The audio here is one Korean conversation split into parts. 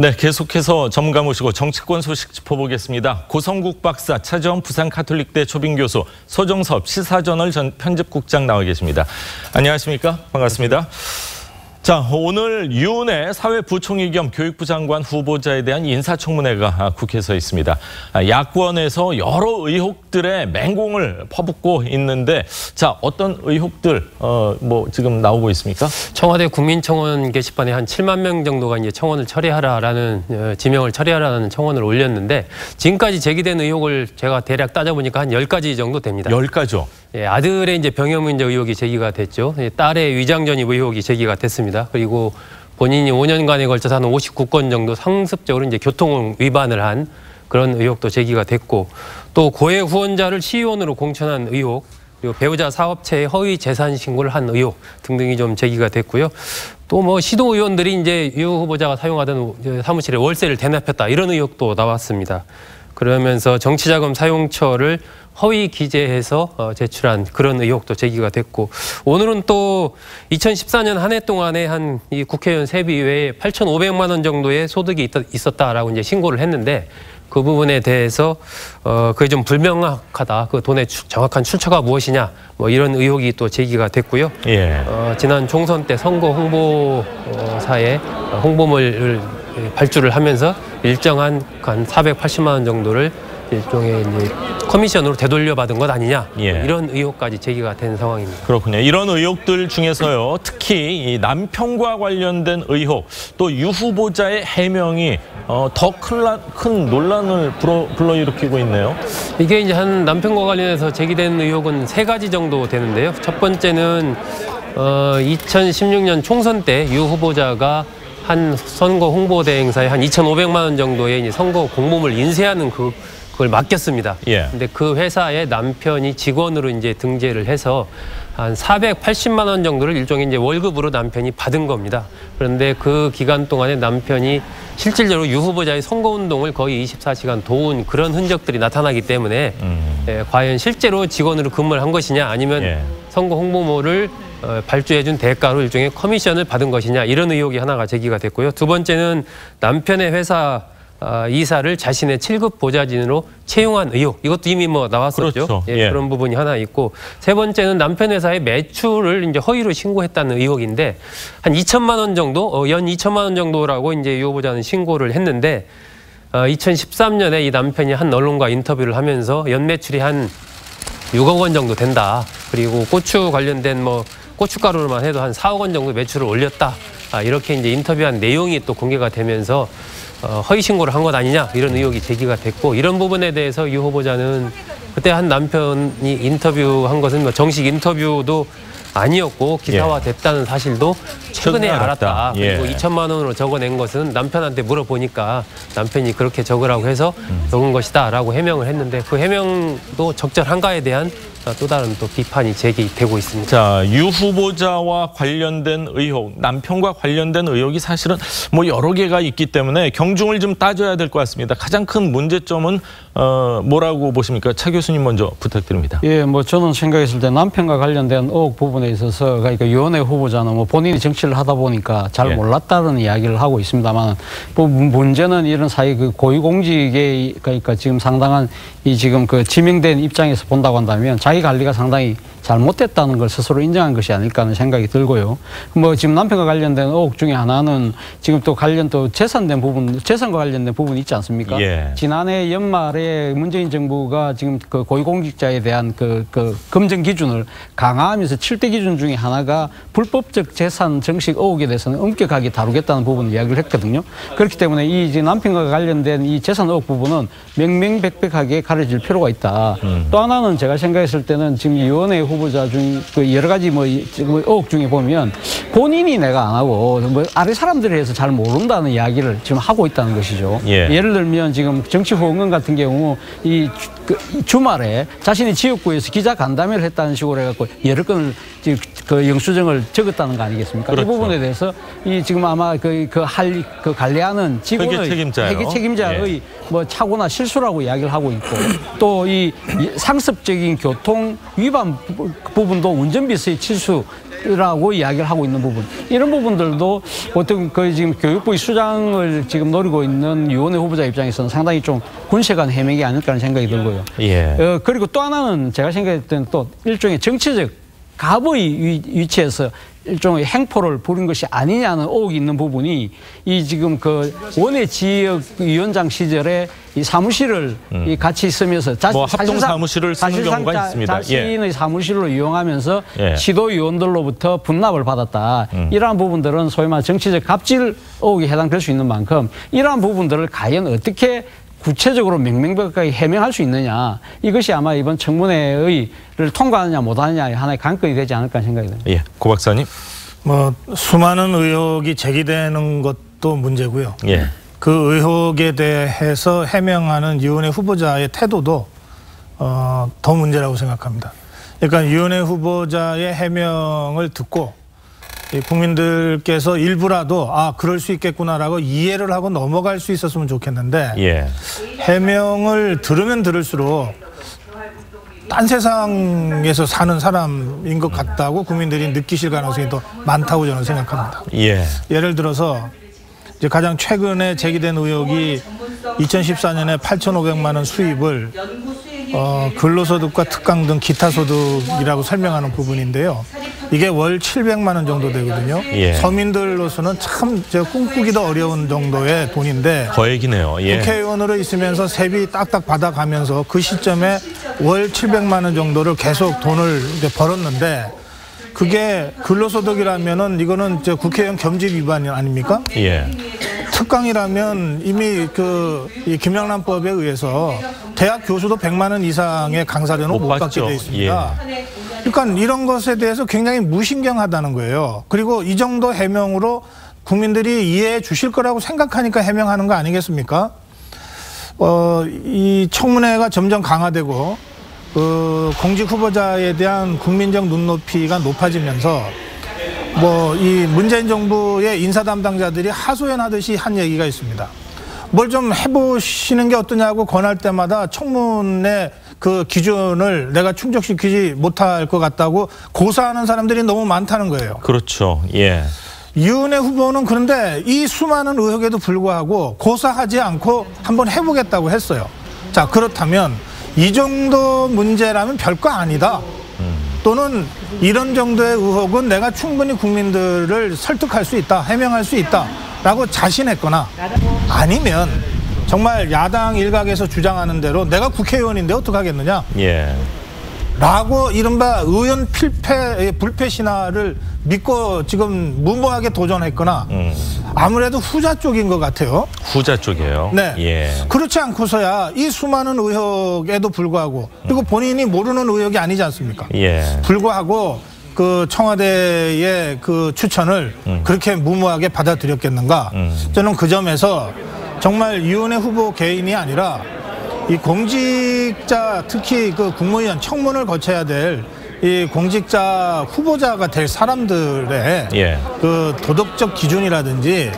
네, 계속해서 전문가 모시고 정치권 소식 짚어보겠습니다. 고성국 박사, 차재원 부산가톨릭대 초빙교수, 소정섭 시사저널 전 편집국장 나와 계십니다. 안녕하십니까? 반갑습니다. 자, 오늘 유은혜 사회부총리 겸 교육부 장관 후보자에 대한 인사청문회가 국회에서 있습니다. 야권에서 여러 의혹들의 맹공을 퍼붓고 있는데, 자, 어떤 의혹들 지금 나오고 있습니까? 청와대 국민청원 게시판에 한 7만 명 정도가 이제 청원을 처리하라라는 지명을 처리하라는 청원을 올렸는데, 지금까지 제기된 의혹을 제가 대략 따져보니까 한 10가지 정도 됩니다. 10가지요? 예, 아들의 이제 병역문제 의혹이 제기가 됐죠. 딸의 위장 전입 의혹이 제기가 됐습니다. 그리고 본인이 5년간에 걸쳐서 한 59건 정도 상습적으로 이제 교통 위반을 한 그런 의혹도 제기가 됐고, 또 고액 후원자를 시의원으로 공천한 의혹, 그리고 배우자 사업체에 허위 재산 신고를 한 의혹 등등이 좀 제기가 됐고요. 또 시도 의원들이 이제 유 후보자가 사용하던 사무실에 월세를 대납했다, 이런 의혹도 나왔습니다. 그러면서 정치자금 사용처를 허위 기재해서 제출한 그런 의혹도 제기가 됐고, 오늘은 또 2014년 한 해 동안에 한 이 국회의원 세비 외에 8,500만 원 정도의 소득이 있었다라고 이제 신고를 했는데, 그 부분에 대해서 그게 좀 불명확하다. 그 돈의 정확한 출처가 무엇이냐, 이런 의혹이 또 제기가 됐고요. 예. 지난 총선 때 선거 홍보사에 홍보물을 발주를 하면서 일정한 한 480만 원 정도를 일종의 이제 커미션으로 되돌려받은 것 아니냐, 예. 이런 의혹까지 제기가 된 상황입니다. 그렇군요. 이런 의혹들 중에서요, 특히 이 남편과 관련된 의혹, 또 유 후보자의 해명이 더 큰 논란을 불러일으키고 있네요. 이게 이제 한 남편과 관련해서 제기된 의혹은 3가지 정도 되는데요. 첫 번째는 2016년 총선 때 유 후보자가 한 선거 홍보대 행사에 한 2,500만 원 정도의 이제 선거 공모물 인쇄하는 그걸 맡겼습니다. 예. 근데 그 회사에 남편이 직원으로 이제 등재를 해서 한 480만 원 정도를 일종의 이제 월급으로 남편이 받은 겁니다. 그런데 그 기간 동안에 남편이 실질적으로 유 후보자의 선거운동을 거의 24시간 도운 그런 흔적들이 나타나기 때문에 과연 실제로 직원으로 근무를 한 것이냐, 아니면 예. 선거 홍보물을 발주해준 대가로 일종의 커미션을 받은 것이냐, 이런 의혹이 하나가 제기가 됐고요. 두 번째는 남편의 회사 이사를 자신의 7급 보좌진으로 채용한 의혹, 이것도 이미 나왔었죠. 그렇죠. 예, 예. 그런 부분이 하나 있고, 세 번째는 남편 회사의 매출을 이제 허위로 신고했다는 의혹인데, 한 2천만 원 정도, 연 2천만 원 정도라고 이제 유 후보자는 신고를 했는데, 2013년에 이 남편이 한 언론과 인터뷰를 하면서 연 매출이 한 6억 원 정도 된다. 그리고 고추 관련된 고춧가루로만 해도 한 4억 원 정도 매출을 올렸다. 이렇게 이제 인터뷰한 내용이 또 공개가 되면서 허위 신고를 한 것 아니냐, 이런 의혹이 제기가 됐고, 이런 부분에 대해서 유 후보자는 그때 한 남편이 인터뷰한 것은 정식 인터뷰도 아니었고 기사화됐다는 사실도 최근에 알았다. 예. 그리고 2천만 원으로 적어낸 것은 남편한테 물어보니까 남편이 그렇게 적으라고 해서 적은 것이다라고 해명을 했는데, 그 해명도 적절한가에 대한 또 다른 또 비판이 제기되고 있습니다. 자, 유 후보자와 관련된 의혹, 남편과 관련된 의혹이 사실은 여러 개가 있기 때문에 경중을 좀 따져야 될 것 같습니다. 가장 큰 문제점은 뭐라고 보십니까? 차 교수님 먼저 부탁드립니다. 예, 저는 생각했을 때 남편과 관련된 의혹 부분에 있어서, 그러니까 유은혜 후보자는 본인이 정치를 하다 보니까 잘 몰랐다는 이야기를 하고 있습니다만, 문제는 이런 사회 고위공직에, 그러니까 지금 상당한 지금 지명된 입장에서 본다고 한다면 자기 관리가 상당히 잘못됐다는 걸 스스로 인정한 것이 아닐까 하는 생각이 들고요. 지금 남편과 관련된 의혹 중에 하나는 지금 또 재산과 관련된 부분이 있지 않습니까? 예. 지난해 연말에 문재인 정부가 지금 고위공직자에 대한 검증 기준을 강화하면서 7대 기준 중에 하나가 불법적 재산 정식 의혹에 대해서는 엄격하게 다루겠다는 부분을 이야기를 했거든요. 그렇기 때문에 이 남편과 관련된 이 재산 의혹 부분은 명명백백하게 가려질 필요가 있다. 또 하나는 제가 생각했을 때는 지금 유은혜 후보자 중 여러 가지 의혹 중에 보면 본인이 내가 안 하고 아래 사람들이 해서 잘 모른다는 이야기를 지금 하고 있다는 것이죠. 예. 예를 들면 지금 정치 후원금 같은 경우 이 주말에 자신이 지역구에서 기자 간담회를 했다는 식으로 해갖고 여러 건을 영수증을 적었다는 거 아니겠습니까? 그렇죠. 이 부분에 대해서 지금 아마 관리하는 직원의 회계 책임자의 착오나 실수라고 이야기를 하고 있고, 또 이 상습적인 교통 위반 부분도 운전비서의 실수 라고 이야기를 하고 있는 부분, 이런 부분들도 어떤 그 지금 교육부의 수장을 지금 노리고 있는 유원회 후보자 입장에서는 상당히 좀 군세간 해명이 아닐까 하는 생각이 들고요. 예. 그리고 또 하나는 제가 생각했던 또 일종의 정치적 갑의 위치에서 일종의 행포를 부린 것이 아니냐는 의혹이 있는 부분이, 이 지금 그 원외 지역 위원장 시절에 이 사무실을 이 같이 쓰면서 뭐 합동 사무실을 쓰는 경우가 있습니다. 자신의 사무실로 이용하면서 예. 시도위원들로부터 분납을 받았다. 이러한 부분들은 소위 말해 정치적 갑질 의혹에 해당될 수 있는 만큼, 이러한 부분들을 과연 어떻게 구체적으로 명명백백하게 해명할 수 있느냐, 이것이 아마 이번 청문회를 통과하느냐 못하느냐의 하나의 관건이 되지 않을까 생각이 듭니다. 예, 고 박사님. 뭐 수많은 의혹이 제기되는 것도 문제고요. 예. 그 의혹에 대해서 해명하는 유은혜 후보자의 태도도 더 문제라고 생각합니다. 그러니까 유은혜 후보자의 해명을 듣고 국민들께서 일부라도 그럴 수 있겠구나라고 이해를 하고 넘어갈 수 있었으면 좋겠는데, 예. 해명을 들으면 들을수록 딴 세상에서 사는 사람인 것 같다고 국민들이 느끼실 가능성이 더 많다고 저는 생각합니다. 예. 예를 들어서 이제 가장 최근에 제기된 의혹이 2014년에 8,500만 원 수입을 근로소득과 특강 등 기타 소득이라고 설명하는 부분인데요. 이게 월 700만 원 정도 되거든요. 예. 서민들로서는 참 꿈꾸기도 어려운 정도의 돈인데, 거액이네요. 예. 국회의원으로 있으면서 세비 딱딱 받아가면서 그 시점에 월 700만 원 정도를 계속 돈을 이제 벌었는데, 그게 근로소득이라면은 이거는 국회의원 겸직 위반 아닙니까? 예. 특강이라면 이미 이 김영란법에 의해서 대학 교수도 100만 원 이상의 강사료는 못 받게 돼 있습니다. 예. 그러니까 이런 것에 대해서 굉장히 무신경하다는 거예요. 그리고 이 정도 해명으로 국민들이 이해해 주실 거라고 생각하니까 해명하는 거 아니겠습니까? 이 청문회가 점점 강화되고 공직 후보자에 대한 국민적 눈높이가 높아지면서 이 문재인 정부의 인사 담당자들이 하소연하듯이 한 얘기가 있습니다. 뭘 좀 해보시는 게 어떠냐고 권할 때마다 청문회 그 기준을 내가 충족시키지 못할 것 같다고 고사하는 사람들이 너무 많다는 거예요. 그렇죠. 예. 유은혜 후보는 그런데 이 수많은 의혹에도 불구하고 고사하지 않고 한번 해보겠다고 했어요. 자, 그렇다면 이 정도 문제라면 별거 아니다. 또는 이런 정도의 의혹은 내가 충분히 국민들을 설득할 수 있다, 해명할 수 있다라고 자신했거나, 아니면 정말 야당 일각에서 주장하는 대로 내가 국회의원인데 어떡하겠느냐, 예. 라고 이른바 의원 불패 신화를 믿고 지금 무모하게 도전했거나, 아무래도 후자 쪽인 것 같아요. 후자 쪽이에요. 네. 예. 그렇지 않고서야 이 수많은 의혹에도 불구하고, 그리고 본인이 모르는 의혹이 아니지 않습니까? 예. 불구하고 그 청와대의 그 추천을 그렇게 무모하게 받아들였겠는가? 저는 그 점에서 정말 유은혜 후보 개인이 아니라 이 공직자, 특히 그 국무위원 청문을 거쳐야 될 이 공직자 후보자가 될 사람들의 예. 그 도덕적 기준이라든지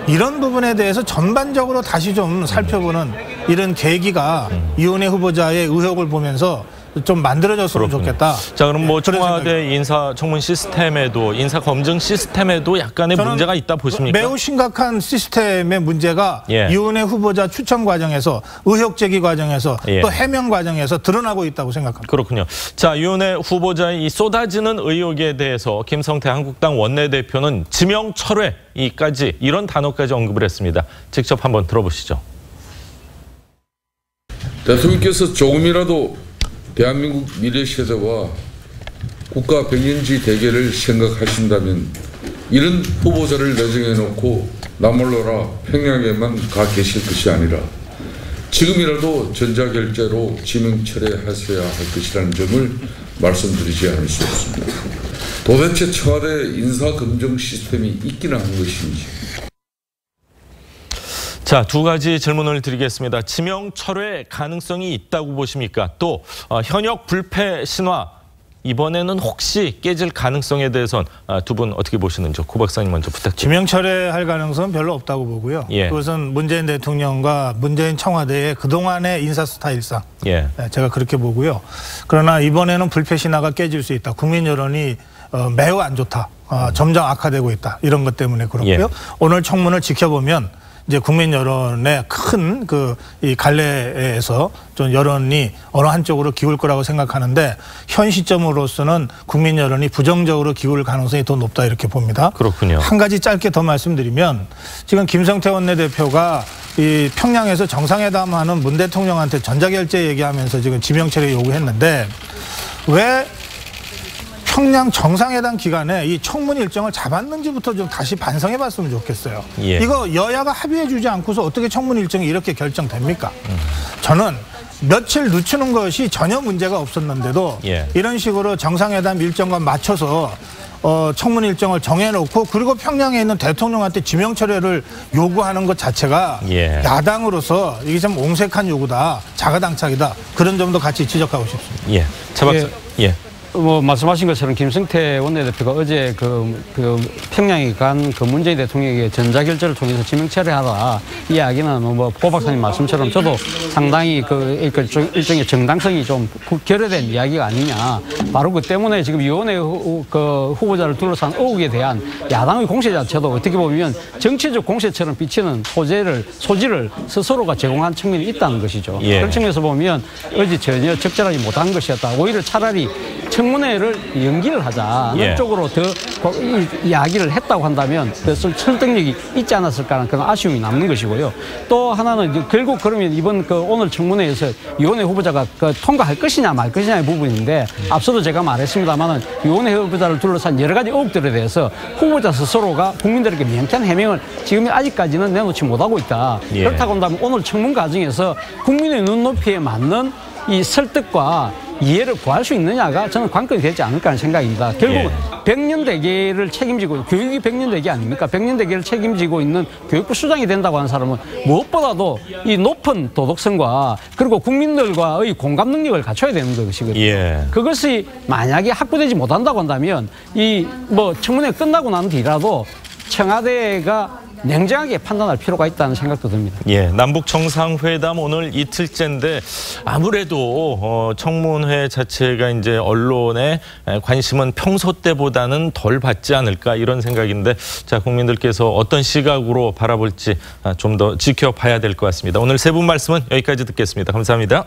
이런 부분에 대해서 전반적으로 다시 좀 살펴보는 이런 계기가 유은혜 후보자의 의혹을 보면서 좀 만들어졌으면 좋겠다. 자, 그럼 뭐 그런 청와대 생각입니다. 인사 청문 시스템에도, 인사 검증 시스템에도 약간의 문제가 있다 보십니까? 매우 심각한 시스템의 문제가 예. 유은혜 후보자 추천 과정에서, 의혹 제기 과정에서, 예. 또 해명 과정에서 드러나고 있다고 생각합니다. 그렇군요. 자, 유은혜 후보자의 이 쏟아지는 의혹에 대해서 김성태 한국당 원내대표는 지명 철회까지 이런 단어까지 언급을 했습니다. 직접 한번 들어보시죠. 대통령께서 조금이라도 대한민국 미래 세대와 국가 백년지 대계를 생각하신다면 이런 후보자를 내정해놓고 나몰라라 평양에만 가 계실 것이 아니라 지금이라도 전자결제로 지명 철회하셔야 할 것이라는 점을 말씀드리지 않을 수 없습니다. 도대체 청와대 인사검증 시스템이 있기는 한 것인지. 자, 두 가지 질문을 드리겠습니다. 지명 철회 가능성이 있다고 보십니까? 또 현역 불패 신화, 이번에는 혹시 깨질 가능성에 대해서는 두 분 어떻게 보시는지 고 박사님 먼저 부탁드립니다. 지명 철회할 가능성은 별로 없다고 보고요. 예. 그것은 문재인 대통령과 문재인 청와대의 그동안의 인사 스타일상 예. 제가 그렇게 보고요. 그러나 이번에는 불패 신화가 깨질 수 있다. 국민 여론이 매우 안 좋다. 점점 악화되고 있다. 이런 것 때문에 그렇고요. 예. 오늘 청문을 지켜보면 이제 국민 여론의 큰 이 갈래에서 좀 여론이 어느 한쪽으로 기울 거라고 생각하는데 현 시점으로서는 국민 여론이 부정적으로 기울 가능성이 더 높다 이렇게 봅니다. 그렇군요. 한 가지 짧게 더 말씀드리면 지금 김성태 원내대표가 이 평양에서 정상회담하는 문 대통령한테 전자결제 얘기하면서 지금 지명철회 요구했는데 왜 평양 정상회담 기간에 이 청문 일정을 잡았는지부터 좀 다시 반성해 봤으면 좋겠어요. 예. 이거 여야가 합의해 주지 않고서 어떻게 청문 일정이 이렇게 결정됩니까? 저는 며칠 늦추는 것이 전혀 문제가 없었는데도 예. 이런 식으로 정상회담 일정과 맞춰서 청문 일정을 정해놓고 그리고 평양에 있는 대통령한테 지명철회를 요구하는 것 자체가 예. 야당으로서 이게 좀 옹색한 요구다. 자가당착이다. 그런 점도 같이 지적하고 싶습니다. 예. 차 박사. 예. 뭐 말씀하신 것처럼 김성태 원내대표가 어제 그 평양에 간 그 문재인 대통령에게 전자결제를 통해서 지명철회하라 이 이야기는 뭐 고 박사님 말씀처럼 저도 상당히 그 일종의 정당성이 좀 결여된 이야기가 아니냐. 바로 그 때문에 지금 위원회 후보자를 둘러싼 의혹에 대한 야당의 공세 자체도 어떻게 보면 정치적 공세처럼 비치는 소지를 스스로가 제공한 측면이 있다는 것이죠. 예. 그런 측면에서 보면 어제 전혀 적절하지 못한 것이었다. 오히려 차라리 청문회를 연기를 하자. 예. 어느 쪽으로 더 이야기를 했다고 한다면 더 설득력이 있지 않았을까라는 그런 아쉬움이 남는 것이고요. 또 하나는 결국 그러면 이번 오늘 청문회에서 위원회 후보자가 통과할 것이냐 말 것이냐의 부분인데 앞서도 제가 말했습니다만은 위원회 후보자를 둘러싼 여러 가지 의혹들에 대해서 후보자 스스로가 국민들에게 명쾌한 해명을 지금 아직까지는 내놓지 못하고 있다. 예. 그렇다고 한다면 오늘 청문 과정에서 국민의 눈높이에 맞는 이 설득과 이해를 구할 수 있느냐가 저는 관건이 되지 않을까 하는 생각입니다. 결국은 백년대계를 책임지고 교육이 백년대계 아닙니까? 백년대계를 책임지고 있는 교육부 수장이 된다고 하는 사람은 무엇보다도 이 높은 도덕성과 그리고 국민들과의 공감 능력을 갖춰야 되는 것이거든요. 예. 그것이 만약에 확보되지 못한다고 한다면 이 뭐 청문회 끝나고 난 뒤라도 청와대가 냉정하게 판단할 필요가 있다는 생각도 듭니다. 예, 남북 정상회담 오늘 이틀째인데 아무래도 청문회 자체가 이제 언론의 관심은 평소 때보다는 덜 받지 않을까 이런 생각인데 자 국민들께서 어떤 시각으로 바라볼지 좀 더 지켜봐야 될 것 같습니다. 오늘 세 분 말씀은 여기까지 듣겠습니다. 감사합니다.